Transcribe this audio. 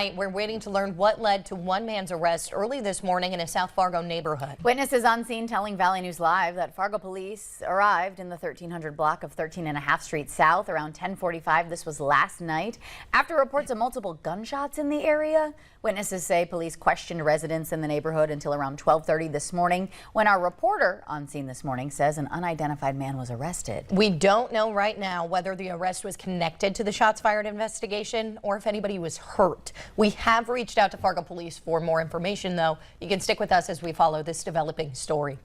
We're waiting to learn what led to one man's arrest early this morning in a South Fargo neighborhood. Witnesses on scene telling Valley News Live that Fargo police arrived in the 1300 block of 13.5 Street South around 10:45. This was last night after reports of multiple gunshots in the area. Witnesses say police questioned residents in the neighborhood until around 12:30 this morning, when our reporter on scene this morning says an unidentified man was arrested. We don't know right now whether the arrest was connected to the shots fired investigation or if anybody was hurt. We have reached out to Fargo police for more information, though. You can stick with us as we follow this developing story.